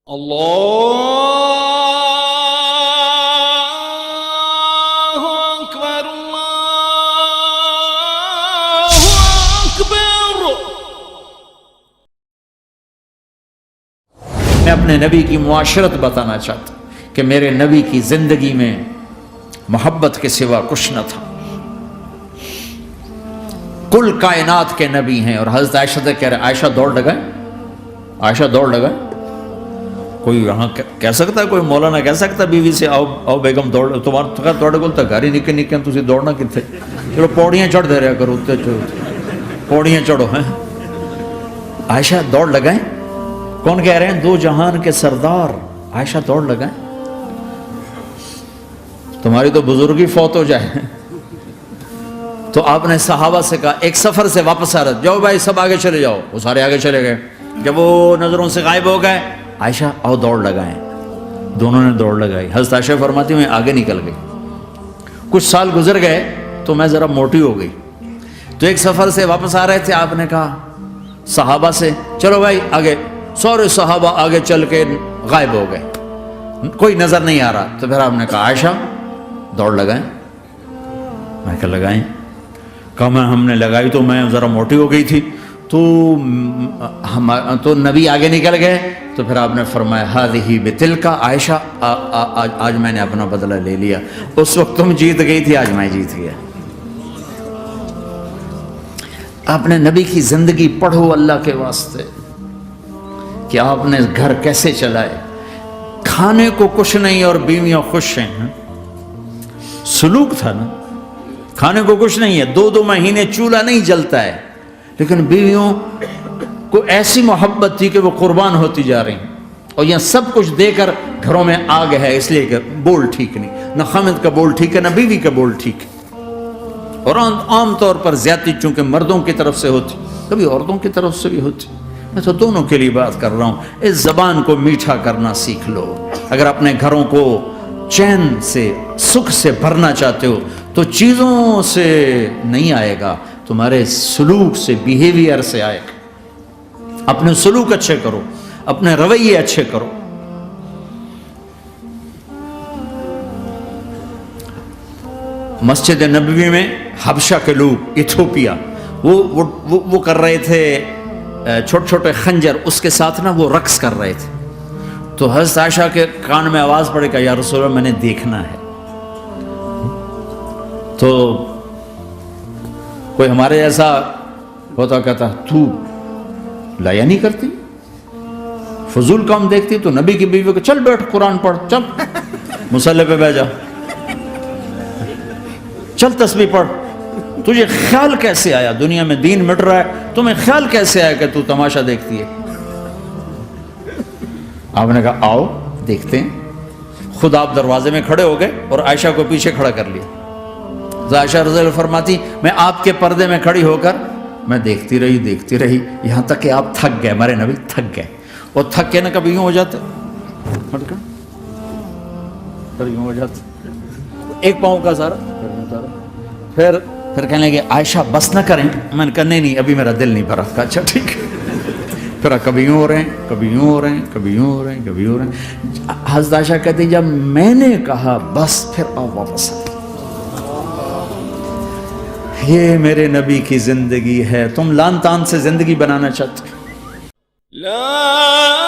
اللہ اکبر اللہ اکبر۔ میں اپنے نبی کی معاشرت بتانا چاہتا ہوں کہ میرے نبی کی زندگی میں محبت کے سوا کچھ نہ تھا۔ کل کائنات کے نبی ہیں، اور حضرت عائشہ سے کہہ رہے عائشہ دوڑ لگائے، عائشہ دوڑ لگائے۔ کوئی یہاں کہہ سکتا ہے، کوئی مولانا کہہ سکتا ہے بیوی سے آؤ بیگم دوڑ، تمہارا دوڑ گول تو گھر ہی نکے نکے تھی دوڑنا کتنے، چلو پوڑیاں چڑھ دے رہا کرو، پوڑیاں چڑھو ہیں۔ عائشہ دوڑ لگائیں، کون کہہ رہے ہیں؟ دو جہان کے سردار عائشہ دوڑ لگائیں۔ تمہاری تو بزرگی فوت ہو جائے۔ تو آپ نے صحابہ سے کہا، ایک سفر سے واپس آ رہے، جاؤ بھائی سب آگے چلے جاؤ، وہ سارے آگے چلے گئے۔ جب وہ نظروں سے غائب ہو گئے، عائشہ آؤ دوڑ لگائیں۔ دونوں نے دوڑ لگائی۔ حضرت عائشہ فرماتی میں آگے نکل گئی۔ کچھ سال گزر گئے تو میں ذرا موٹی ہو گئی، تو ایک سفر سے واپس آ رہے تھے، آپ نے کہا صحابہ سے چلو بھائی آگے، سارے صحابہ آگے چل کے غائب ہو گئے، کوئی نظر نہیں آ رہا۔ تو پھر آپ نے کہا عائشہ دوڑ لگائیں۔ میں کہا لگائیں؟ کہا میں ہم نے لگائی تو میں ذرا موٹی ہو گئی تھی، تو نبی آگے نکل گئے، تو پھر آپ نے فرمایا ہذہ بتلک، عائشہ آج میں نے اپنا بدلہ لے لیا، اس وقت تم جیت گئی تھی، آج میں جیت گیا۔ آپ نے نبی کی زندگی پڑھو اللہ کے واسطے کہ آپ نے گھر کیسے چلائے، کھانے کو کچھ نہیں اور بیویاں خوش ہیں۔ سلوک تھا نا، کھانے کو کچھ نہیں ہے، 2 مہینے چولہا نہیں جلتا ہے، لیکن بیویوں کو ایسی محبت تھی کہ وہ قربان ہوتی جا رہی ہیں، اور یہاں سب کچھ دے کر گھروں میں آگ ہے، اس لیے کہ بول ٹھیک نہیں، نہ خامد کا بول ٹھیک ہے نہ بیوی کا بول ٹھیک ہے۔ اور عام طور پر زیادتی چونکہ مردوں کی طرف سے ہوتی، کبھی عورتوں کی طرف سے بھی ہوتی۔ میں تو دونوں کے لیے بات کر رہا ہوں۔ اس زبان کو میٹھا کرنا سیکھ لو۔ اگر اپنے گھروں کو چین سے سکھ سے بھرنا چاہتے ہو تو چیزوں سے نہیں آئے گا، تمہارے سلوک سے، بیہیویئر سے آئے گا۔ اپنے سلوک اچھے کرو، اپنے رویے اچھے کرو۔ مسجد نبوی میں حبشہ کے لوگ، ایتھوپیا، وہ کر رہے تھے چھوٹے چھوٹے خنجر، اس کے ساتھ نا وہ رقص کر رہے تھے۔ تو حضرت عائشہ کے کان میں آواز پڑے کہ یا رسول اللہ میں نے دیکھنا ہے۔ تو کوئی ہمارے جیسا ہوتا کہتا تو لایا نہیں کرتی، فضول کام دیکھتی، تو نبی کی بیوی کو چل بیٹھ قرآن پڑھ، چل مصلی پہ بیٹھ جا، چل تسبیح پڑھ۔ تجھے خیال کیسے آیا؟ دنیا میں دین مٹ رہا ہے، تمہیں خیال کیسے آیا کہ تو تماشا دیکھتی ہے؟ آپ نے کہا آؤ دیکھتے ہیں۔ خود آپ دروازے میں کھڑے ہو گئے اور عائشہ کو پیچھے کھڑا کر لیا۔ عائشہ رضی اللہ فرماتی میں آپ کے پردے میں کھڑی ہو کر میں دیکھتی رہی یہاں تک کہ آپ تھک گئے، ہمارے نبی تھک گئے، اور تھک کے نا کبھی یوں ہو جاتے، یوں ہو جاتے، ایک پاؤں کا سارا، پھر کہنے لگے عائشہ بس نہ کریں۔ میں نے کہا نہیں ابھی میرا دل نہیں بھرا۔ کہا اچھا ٹھیک ہے۔ پھر کبھی یوں ہو رہے ہیں، کبھی یوں ہو رہے ہیں، کبھی یوں ہو رہے ہیں، کبھی یوں ہو رہے ہیں۔ حضرت عائشہ کہتی جب میں نے کہا بس، پھر آؤ واپس۔ یہ میرے نبی کی زندگی ہے۔ تم لان تان سے زندگی بنانا چاہتے ہو؟ لا